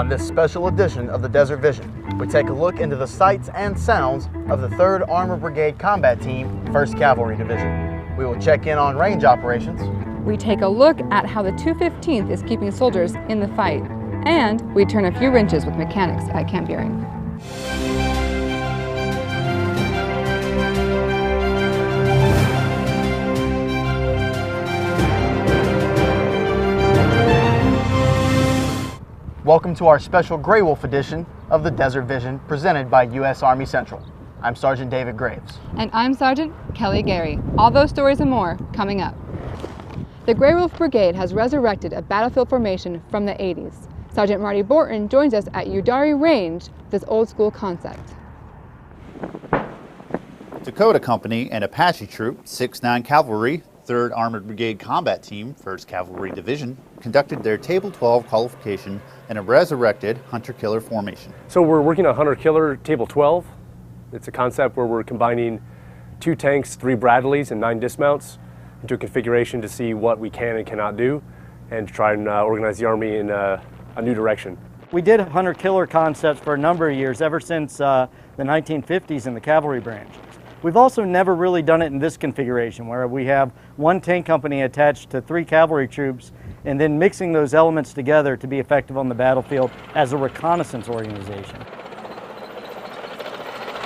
On this special edition of the Desert Vision, we take a look into the sights and sounds of the 3rd Armored Brigade Combat Team, 1st Cavalry Division. We will check in on range operations. We take a look at how the 215th is keeping soldiers in the fight. And we turn a few wrenches with mechanics at Camp Buehring. Welcome to our special Grey Wolf edition of the Desert Vision presented by U.S. Army Central. I'm Sergeant David Graves. And I'm Sergeant Kelly Gary. All those stories and more coming up. The Grey Wolf Brigade has resurrected a battlefield formation from the 80s. Sergeant Marty Borton joins us at Udari Range with this old school concept. Dakota Company and Apache Troop, 6th Cavalry, 3rd Armored Brigade Combat Team, 1st Cavalry Division, conducted their Table 12 qualification in a resurrected hunter-killer formation. So we're working on hunter-killer Table 12. It's a concept where we're combining 2 tanks, 3 Bradleys, and 9 dismounts into a configuration to see what we can and cannot do and to try and organize the Army in a new direction. We did hunter-killer concepts for a number of years, ever since the 1950s in the cavalry branch. We've also never really done it in this configuration, where we have 1 tank company attached to 3 cavalry troops and then mixing those elements together to be effective on the battlefield as a reconnaissance organization.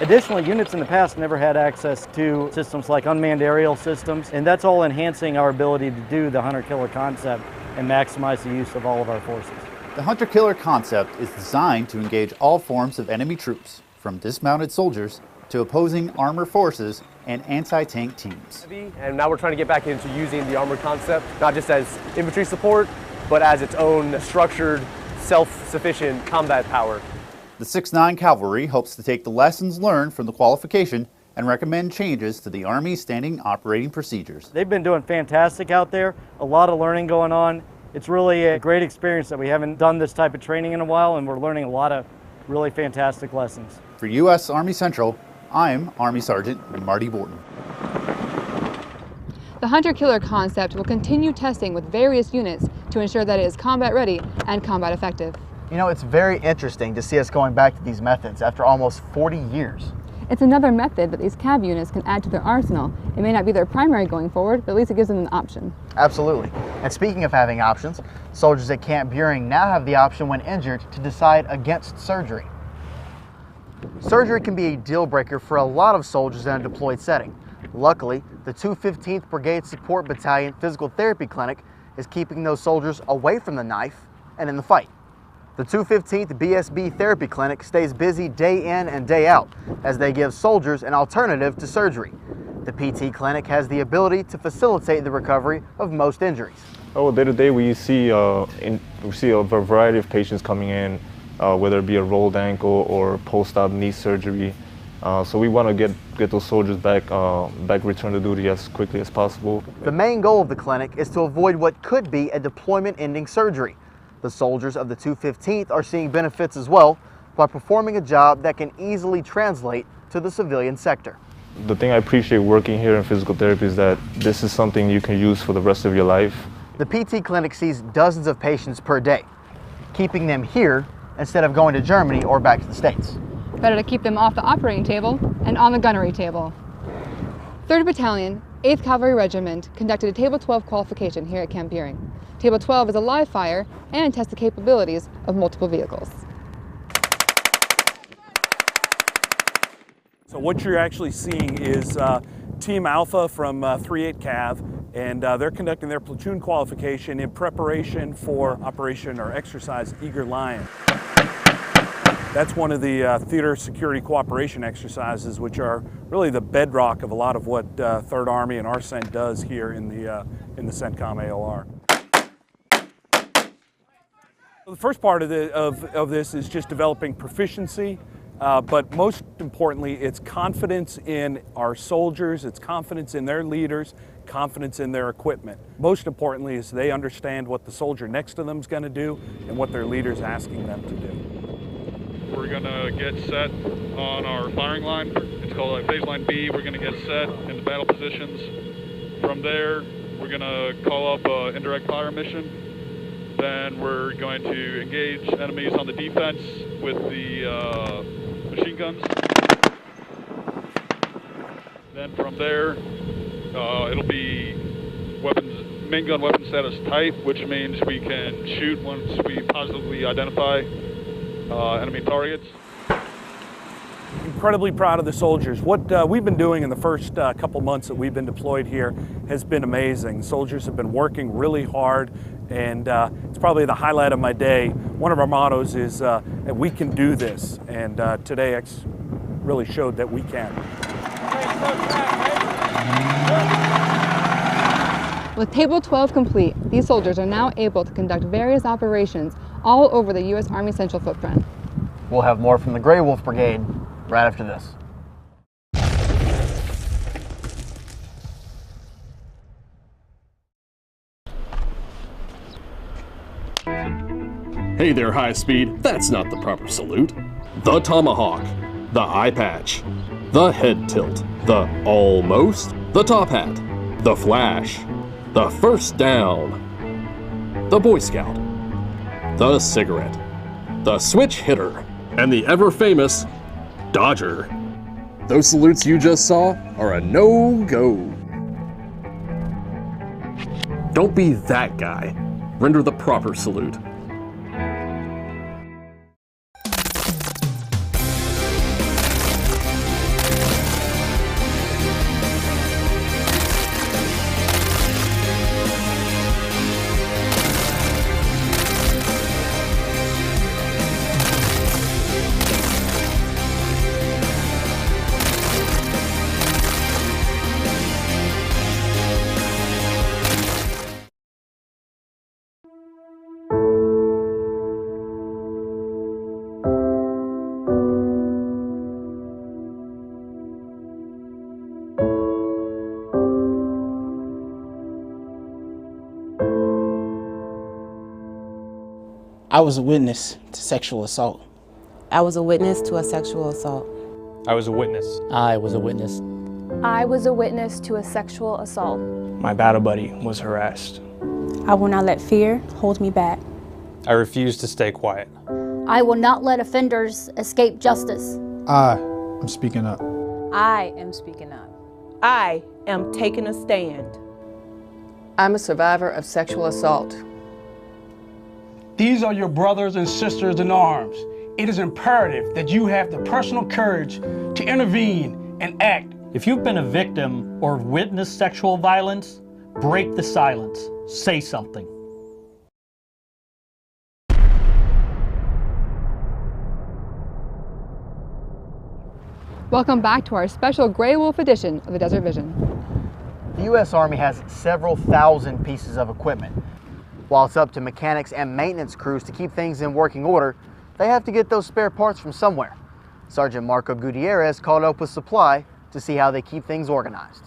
Additionally, units in the past never had access to systems like unmanned aerial systems, and that's all enhancing our ability to do the hunter-killer concept and maximize the use of all of our forces. The hunter-killer concept is designed to engage all forms of enemy troops, from dismounted soldiers to opposing armor forces and anti-tank teams. And now we're trying to get back into using the armored concept, not just as infantry support, but as its own structured, self-sufficient combat power. The 6th Cavalry hopes to take the lessons learned from the qualification and recommend changes to the Army's standing operating procedures. They've been doing fantastic out there, a lot of learning going on. It's really a great experience that we haven't done this type of training in a while, and we're learning a lot of really fantastic lessons. For U.S. Army Central, I'm Army Sergeant Marty Borton. The hunter-killer concept will continue testing with various units to ensure that it is combat ready and combat effective. You know, it's very interesting to see us going back to these methods after almost 40 years. It's another method that these CAV units can add to their arsenal. It may not be their primary going forward, but at least it gives them an option. Absolutely. And speaking of having options, soldiers at Camp Buehring now have the option when injured to decide against surgery. Surgery can be a deal breaker for a lot of soldiers in a deployed setting. Luckily, the 215th Brigade Support Battalion Physical Therapy Clinic is keeping those soldiers away from the knife and in the fight. The 215th BSB Therapy Clinic stays busy day in and day out as they give soldiers an alternative to surgery. The PT Clinic has the ability to facilitate the recovery of most injuries. Oh, day to day we see a variety of patients coming in, whether it be a rolled ankle or post-op knee surgery. So we want to get those soldiers back return to duty as quickly as possible. The main goal of the clinic is to avoid what could be a deployment-ending surgery. The soldiers of the 215th are seeing benefits as well by performing a job that can easily translate to the civilian sector. The thing I appreciate working here in physical therapy is that this is something you can use for the rest of your life. The PT clinic sees dozens of patients per day, keeping them here instead of going to Germany or back to the States. Better to keep them off the operating table and on the gunnery table. 3rd Battalion, 8th Cavalry Regiment conducted a Table 12 qualification here at Camp Buehring. Table 12 is a live fire and tests the capabilities of multiple vehicles. So what you're actually seeing is Team Alpha from 3/8 Cav, and they're conducting their platoon qualification in preparation for Operation or Exercise Eager Lion. That's one of the theater security cooperation exercises, which are really the bedrock of a lot of what 3rd Army and our CENT does here in the CENTCOM AOR. The first part of this is just developing proficiency, but most importantly, it's confidence in our soldiers, it's confidence in their leaders, confidence in their equipment. Most importantly is they understand what the soldier next to them is going to do and what their leader's asking them to do. We're going to get set on our firing line. It's called phase line B. We're going to get set in the battle positions. From there, we're going to call up an indirect fire mission. Then we're going to engage enemies on the defense with the machine guns. Then from there, it'll be main gun weapon status type, which means we can shoot once we positively identify enemy targets. Incredibly proud of the soldiers. What we've been doing in the first couple months that we've been deployed here has been amazing. Soldiers have been working really hard, and it's probably the highlight of my day. One of our mottos is that we can do this, and today really showed that we can. With Table 12 complete, these soldiers are now able to conduct various operations all over the U.S. Army Central footprint. We'll have more from the Grey Wolf Brigade right after this. Hey there, high speed. That's not the proper salute. The tomahawk, the eye patch, the head tilt, the almost, the top hat, the flash, the first down, the Boy Scout, the cigarette, the switch hitter, and the ever famous Dodger. Those salutes you just saw are a no-go. Don't be that guy. Render the proper salute. I was a witness to sexual assault. I was a witness to a sexual assault. I was a witness. I was a witness. I was a witness to a sexual assault. My battle buddy was harassed. I will not let fear hold me back. I refuse to stay quiet. I will not let offenders escape justice. I am speaking up. I am speaking up. I am taking a stand. I'm a survivor of sexual assault. These are your brothers and sisters in arms. It is imperative that you have the personal courage to intervene and act. If you've been a victim or witnessed sexual violence, break the silence. Say something. Welcome back to our special Grey Wolf edition of the Desert Vision. The U.S. Army has several thousand pieces of equipment. While it's up to mechanics and maintenance crews to keep things in working order, they have to get those spare parts from somewhere. Sergeant Marco Gutierrez called up with supply to see how they keep things organized.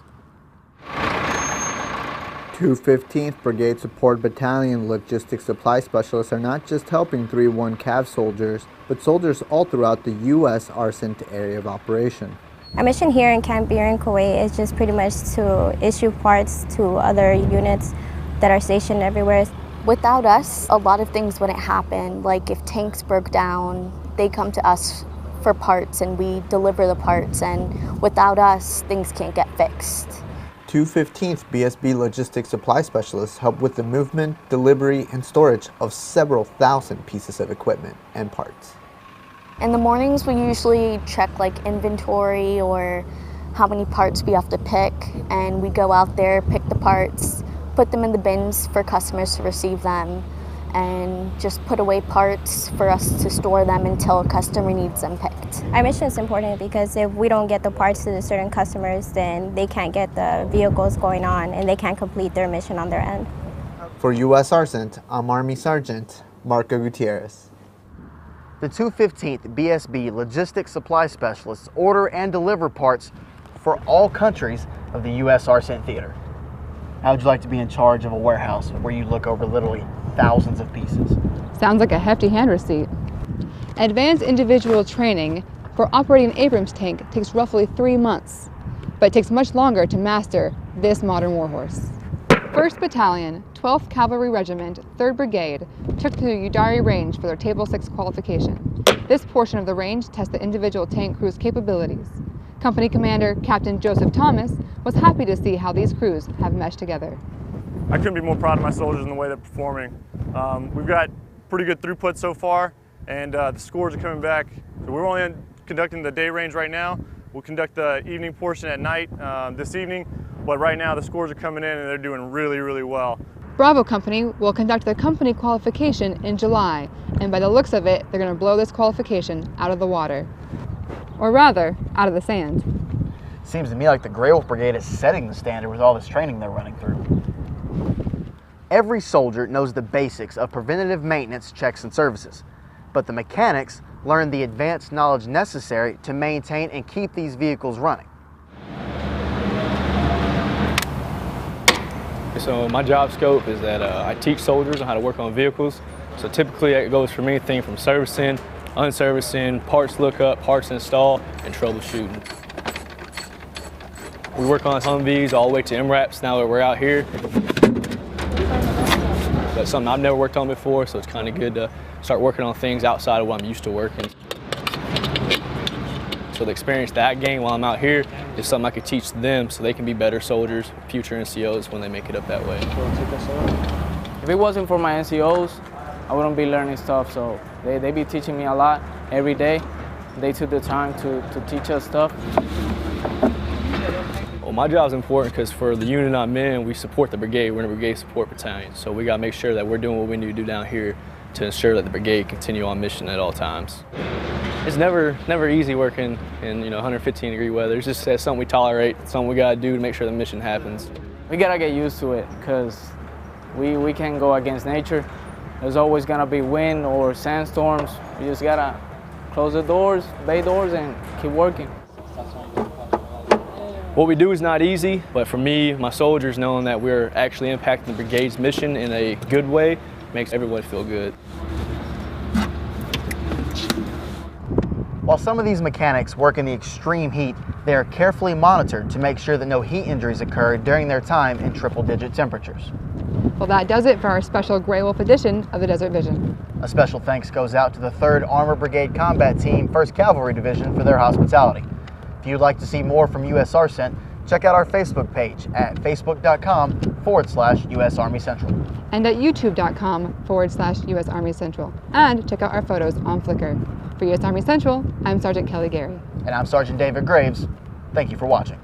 215th Brigade Support Battalion Logistics Supply Specialists are not just helping 3-1 Cav soldiers, but soldiers all throughout the U.S. ARCENT area of operation. Our mission here in Camp Beer in Kuwait is just pretty much to issue parts to other units that are stationed everywhere. Without us, a lot of things wouldn't happen. Like if tanks broke down, they come to us for parts and we deliver the parts, and without us, things can't get fixed. 215th BSB Logistics Supply Specialists help with the movement, delivery, and storage of several thousand pieces of equipment and parts. In the mornings, we usually check like inventory or how many parts we have to pick, and we go out there, pick the parts, put them in the bins for customers to receive them, and just put away parts for us to store them until a customer needs them picked. Our mission is important because if we don't get the parts to the certain customers, then they can't get the vehicles going on and they can't complete their mission on their end. For U.S. ARCENT, I'm Army Sergeant Marco Gutierrez. The 215th BSB Logistics Supply Specialists order and deliver parts for all countries of the U.S. ARCENT Theater. How would you like to be in charge of a warehouse where you look over literally thousands of pieces? Sounds like a hefty hand receipt. Advanced individual training for operating an Abrams tank takes roughly 3 months, but it takes much longer to master this modern warhorse. 1st Battalion, 12th Cavalry Regiment, 3rd Brigade took to the Udari Range for their Table 6 qualification. This portion of the range tests the individual tank crew's capabilities. Company Commander Captain Joseph Thomas was happy to see how these crews have meshed together. I couldn't be more proud of my soldiers in the way they're performing. We've got pretty good throughput so far, and the scores are coming back. So we're only conducting the day range right now. We'll conduct the evening portion at night this evening, but right now the scores are coming in and they're doing really, really well. Bravo Company will conduct their company qualification in July, and by the looks of it, they're going to blow this qualification out of the water. Or rather, out of the sand. Seems to me like the Grey Wolf Brigade is setting the standard with all this training they're running through. Every soldier knows the basics of preventative maintenance checks and services, but the mechanics learn the advanced knowledge necessary to maintain and keep these vehicles running. So my job scope is that I teach soldiers on how to work on vehicles. So typically it goes from anything from servicing, unservicing, parts lookup, parts install, and troubleshooting. We work on Humvees all the way to MRAPs now that we're out here. That's something I've never worked on before, so it's kind of good to start working on things outside of what I'm used to working. So the experience that I gain while I'm out here is something I could teach them so they can be better soldiers, future NCOs when they make it up that way. If it wasn't for my NCOs, I wouldn't be learning stuff, so they be teaching me a lot every day. They took the time to teach us stuff. Well, my job's important because for the unit I'm in, we support the brigade. We're in a brigade support battalion, so we gotta make sure that we're doing what we need to do down here to ensure that the brigade continue on mission at all times. It's never easy working in 115-degree weather. It's just something we tolerate, something we gotta do to make sure the mission happens. We gotta get used to it because we can't go against nature. There's always gonna be wind or sandstorms. We just gotta close the doors, bay doors, and keep working. What we do is not easy, but for me, my soldiers, knowing that we're actually impacting the brigade's mission in a good way makes everyone feel good. While some of these mechanics work in the extreme heat, they are carefully monitored to make sure that no heat injuries occur during their time in triple-digit temperatures. Well, that does it for our special Grey Wolf edition of the Desert Vision. A special thanks goes out to the 3rd Armored Brigade Combat Team, 1st Cavalry Division for their hospitality. If you'd like to see more from U.S. ARCENT, check out our Facebook page at facebook.com/US Army Central. And at youtube.com/US Army Central. And check out our photos on Flickr. For U.S. Army Central, I'm Sergeant Kelly Gary. And I'm Sergeant David Graves. Thank you for watching.